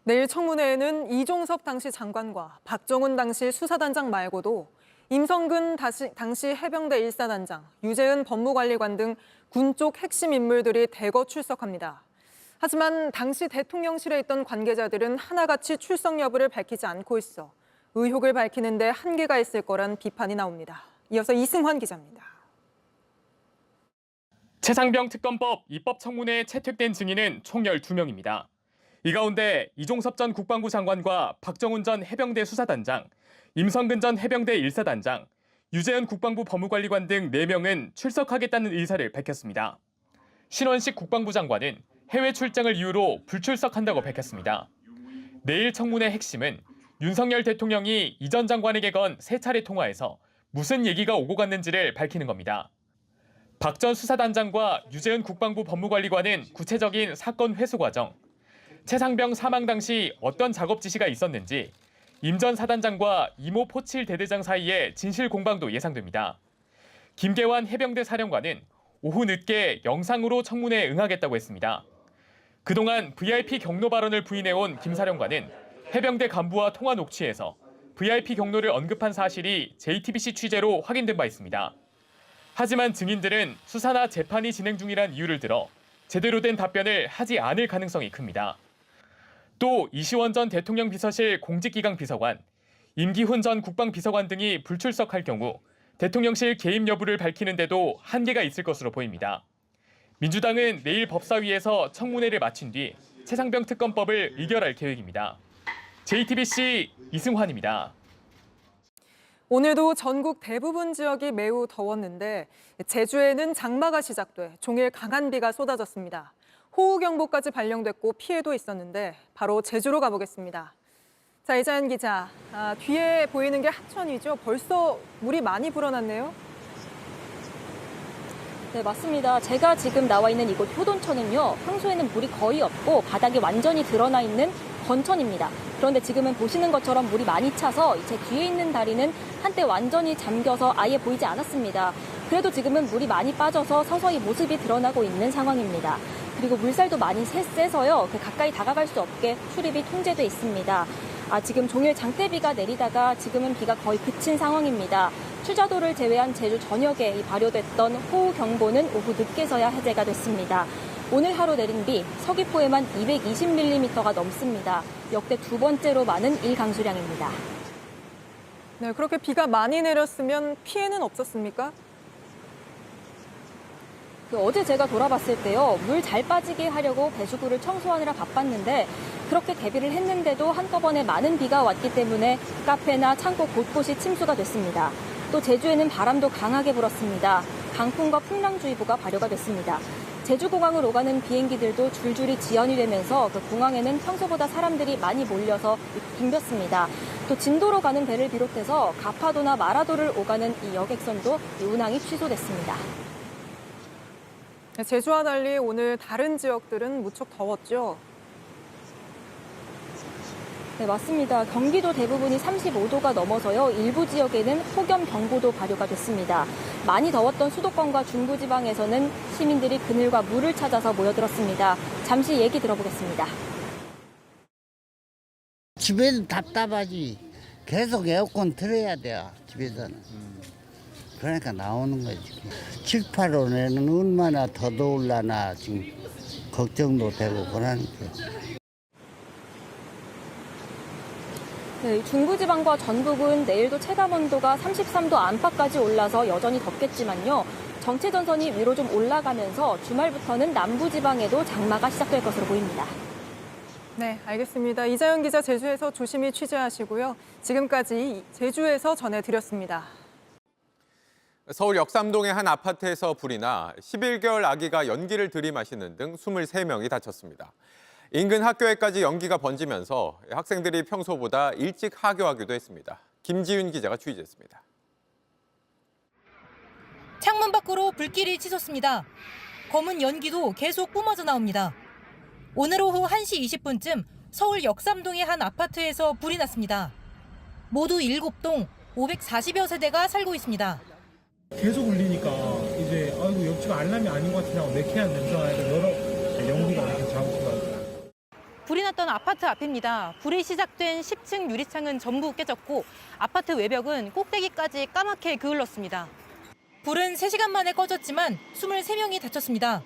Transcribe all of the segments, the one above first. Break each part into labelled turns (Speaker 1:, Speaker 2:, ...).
Speaker 1: 내일 청문회에는 이종섭 당시 장관과 박정훈 당시 수사단장 말고도 임성근 당시 해병대 1사단장, 유재은 법무관리관 등 군 쪽 핵심 인물들이 대거 출석합니다. 하지만 당시 대통령실에 있던 관계자들은 하나같이 출석 여부를 밝히지 않고 있어 의혹을 밝히는 데 한계가 있을 거란 비판이 나옵니다. 이어서 이승환 기자입니다.
Speaker 2: 최상병 특검법 입법청문회에 채택된 증인은 총 12명입니다. 이 가운데 이종섭 전 국방부 장관과 박정훈 전 해병대 수사단장, 임성근 전 해병대 1사단장, 유재은 국방부 법무관리관 등 4명은 출석하겠다는 의사를 밝혔습니다. 신원식 국방부 장관은 해외 출장을 이유로 불출석한다고 밝혔습니다. 내일 청문회 핵심은 윤석열 대통령이 이 전 장관에게 건 3차례 통화에서 무슨 얘기가 오고 갔는지를 밝히는 겁니다. 박 전 수사단장과 유재은 국방부 법무관리관은 구체적인 사건 회수 과정, 최상병 사망 당시 어떤 작업 지시가 있었는지, 임 전 사단장과 이모 포칠 대대장 사이의 진실 공방도 예상됩니다. 김계환 해병대 사령관은 오후 늦게 영상으로 청문회에 응하겠다고 했습니다. 그동안 VIP 경로 발언을 부인해온 김 사령관은 해병대 간부와 통화 녹취에서 VIP 경로를 언급한 사실이 JTBC 취재로 확인된 바 있습니다. 하지만 증인들은 수사나 재판이 진행 중이란 이유를 들어 제대로 된 답변을 하지 않을 가능성이 큽니다. 또 이시원 전 대통령 비서실 공직기강 비서관, 임기훈 전 국방비서관 등이 불출석할 경우 대통령실 개입 여부를 밝히는 데도 한계가 있을 것으로 보입니다. 민주당은 내일 법사위에서 청문회를 마친 뒤 최상병 특검법을 의결할 계획입니다. JTBC 이승환입니다.
Speaker 1: 오늘도 전국 대부분 지역이 매우 더웠는데 제주에는 장마가 시작돼 종일 강한 비가 쏟아졌습니다. 호우경보까지 발령됐고 피해도 있었는데 바로 제주로 가보겠습니다. 자, 이자연 기자, 뒤에 보이는 게 하천이죠. 벌써 물이 많이 불어났네요.
Speaker 3: 네, 맞습니다. 제가 지금 나와 있는 이곳 효돈천은요, 평소에는 물이 거의 없고 바닥이 완전히 드러나 있는 건천입니다. 그런데 지금은 보시는 것처럼 물이 많이 차서 제 뒤에 있는 다리는 한때 완전히 잠겨서 아예 보이지 않았습니다. 그래도 지금은 물이 많이 빠져서 서서히 모습이 드러나고 있는 상황입니다. 그리고 물살도 많이 세서요, 가까이 다가갈 수 없게 출입이 통제돼 있습니다. 지금 종일 장대비가 내리다가 지금은 비가 거의 그친 상황입니다. 추자도를 제외한 제주 전역에 발효됐던 호우경보는 오후 늦게서야 해제가 됐습니다. 오늘 하루 내린 비 서귀포에만 220mm가 넘습니다. 역대 2번째로 많은 일강수량입니다.
Speaker 1: 네, 그렇게 비가 많이 내렸으면 피해는 없었습니까?
Speaker 3: 어제 제가 돌아봤을 때요, 물 잘 빠지게 하려고 배수구를 청소하느라 바빴는데 그렇게 대비를 했는데도 한꺼번에 많은 비가 왔기 때문에 카페나 창고 곳곳이 침수가 됐습니다. 또 제주에는 바람도 강하게 불었습니다. 강풍과 풍랑주의보가 발효가 됐습니다. 제주공항을 오가는 비행기들도 줄줄이 지연이 되면서 공항에는 평소보다 사람들이 많이 몰려서 붐볐습니다. 또 진도로 가는 배를 비롯해서 가파도나 마라도를 오가는 이 여객선도 운항이 취소됐습니다.
Speaker 1: 제주와 달리 오늘 다른 지역들은 무척 더웠죠?
Speaker 3: 네, 맞습니다. 경기도 대부분이 35도가 넘어서요. 일부 지역에는 폭염경보도 발효가 됐습니다. 많이 더웠던 수도권과 중부지방에서는 시민들이 그늘과 물을 찾아서 모여들었습니다. 잠시 얘기 들어보겠습니다.
Speaker 4: 집에는 답답하지. 계속 에어컨 틀어야 돼요, 집에서는. 그러니까 나오는 거지. 7, 8월에는 얼마나 더 더울라나 지금 걱정도 되고 그러니까.
Speaker 3: 네, 중부지방과 전북은 내일도 체감온도가 33도 안팎까지 올라서 여전히 덥겠지만요. 정체전선이 위로 좀 올라가면서 주말부터는 남부지방에도 장마가 시작될 것으로 보입니다.
Speaker 1: 네, 알겠습니다. 이자연 기자 제주에서 조심히 취재하시고요. 지금까지 제주에서 전해드렸습니다.
Speaker 5: 서울 역삼동의 한 아파트에서 불이 나 11개월 아기가 연기를 들이마시는 등 23명이 다쳤습니다. 인근 학교에까지 연기가 번지면서 학생들이 평소보다 일찍 하교하기도 했습니다. 김지윤 기자가 취재했습니다.
Speaker 6: 창문 밖으로 불길이 치솟습니다. 검은 연기도 계속 뿜어져 나옵니다. 오늘 오후 1시 20분쯤 서울 역삼동의 한 아파트에서 불이 났습니다. 모두 7동 540여 세대가 살고 있습니다.
Speaker 7: 계속 울리니까 이제 아이고 여기가 알람이 아닌 것 같으냐고 매캐한 냄새가 나서 여러 연기가 이렇게 자고 있더라고요.
Speaker 6: 불이 났던 아파트 앞입니다. 불이 시작된 10층 유리창은 전부 깨졌고 아파트 외벽은 꼭대기까지 까맣게 그을렀습니다. 불은 3시간 만에 꺼졌지만 23명이 다쳤습니다.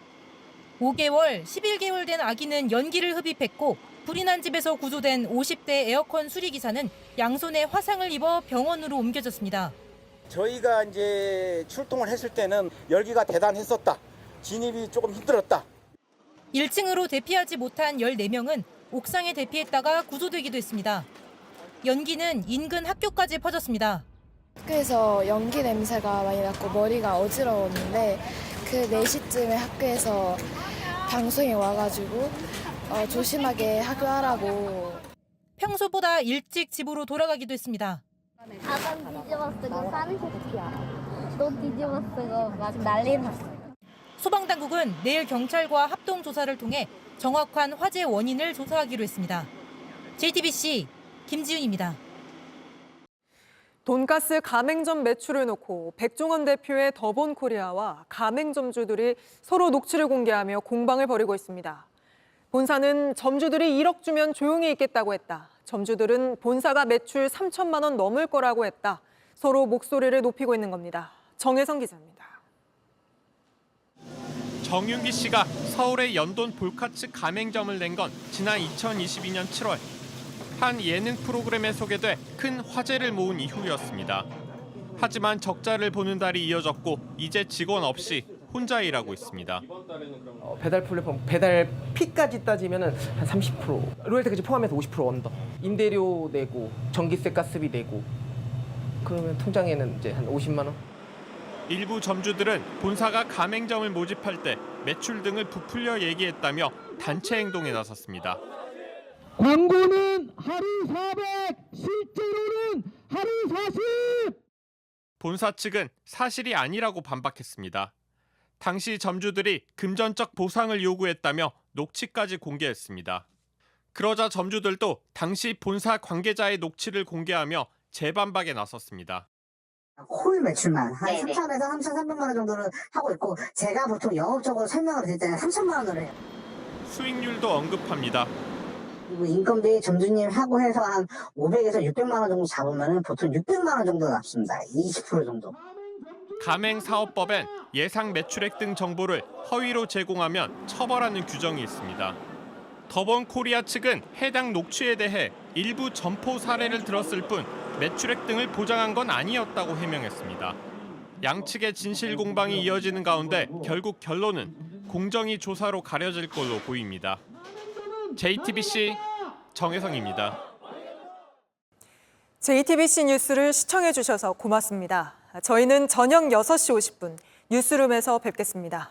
Speaker 6: 5개월, 11개월 된 아기는 연기를 흡입했고 불이 난 집에서 구조된 50대 에어컨 수리기사는 양손에 화상을 입어 병원으로 옮겨졌습니다.
Speaker 8: 저희가 이제 출동을 했을 때는 열기가 대단했었다. 진입이 조금 힘들었다.
Speaker 6: 1층으로 대피하지 못한 14명은 옥상에 대피했다가 구조되기도 했습니다. 연기는 인근 학교까지 퍼졌습니다.
Speaker 9: 학교에서 연기 냄새가 많이 났고 머리가 어지러웠는데 그 4시쯤에 학교에서 방송이 와가지고 조심하게 학교하라고.
Speaker 6: 평소보다 일찍 집으로 돌아가기도 했습니다.
Speaker 10: 아빠 뒤집어 쓰고 싸는 새끼야. 너 뒤집어 쓰고 막 난리 났어.
Speaker 6: 소방당국은 내일 경찰과 합동 조사를 통해 정확한 화재 원인을 조사하기로 했습니다. JTBC 김지윤입니다.
Speaker 1: 돈가스 가맹점 매출을 놓고 백종원 대표의 더본코리아와 가맹점주들이 서로 녹취를 공개하며 공방을 벌이고 있습니다. 본사는 점주들이 1억 주면 조용히 있겠다고 했다. 점주들은 본사가 매출 3천만 원 넘을 거라고 했다. 서로 목소리를 높이고 있는 겁니다. 정혜성 기자입니다.
Speaker 2: 정윤기 씨가 서울의 연돈 볼카츠 가맹점을 낸 건 지난 2022년 7월. 한 예능 프로그램에 소개돼 큰 화제를 모은 이후였습니다. 하지만 적자를 보는 달이 이어졌고 이제 직원 없이 혼자 일하고 있습니다.
Speaker 11: 배달 플랫폼 배달 피까지 따지면은 한 30%, 로열티까지 포함해서 50% 언더. 임대료 내고 전기세 가스비 내고 그러면 통장에는 이제 한 50만 원.
Speaker 2: 일부 점주들은 본사가 가맹점을 모집할 때 매출 등을 부풀려 얘기했다며 단체 행동에 나섰습니다.
Speaker 7: 광고는 하루 400, 실제로는 하루 40.
Speaker 2: 본사 측은 사실이 아니라고 반박했습니다. 당시 점주들이 금전적 보상을 요구했다며 녹취까지 공개했습니다. 그러자 점주들도 당시 본사 관계자의 녹취를 공개하며 재반박에 나섰습니다.
Speaker 12: 홀 매출만 한 3,000에서 3,300만 원 정도를 하고 있고 제가 보통 영업적으로 설명을 드릴 때는 3천만 원으로 해요.
Speaker 2: 수익률도 언급합니다.
Speaker 12: 그리고 인건비 점주님 하고 해서 한 500에서 600만 원 정도 잡으면 보통 600만 원 정도 남습니다. 20% 정도.
Speaker 2: 가맹사업법엔 예상 매출액 등 정보를 허위로 제공하면 처벌하는 규정이 있습니다. 더본코리아 측은 해당 녹취에 대해 일부 점포 사례를 들었을 뿐 매출액 등을 보장한 건 아니었다고 해명했습니다. 양측의 진실 공방이 이어지는 가운데 결국 결론은 공정위 조사로 가려질 걸로 보입니다. JTBC 정혜성입니다.
Speaker 1: JTBC 뉴스를 시청해 주셔서 고맙습니다. 저희는 저녁 6시 50분 뉴스룸에서 뵙겠습니다.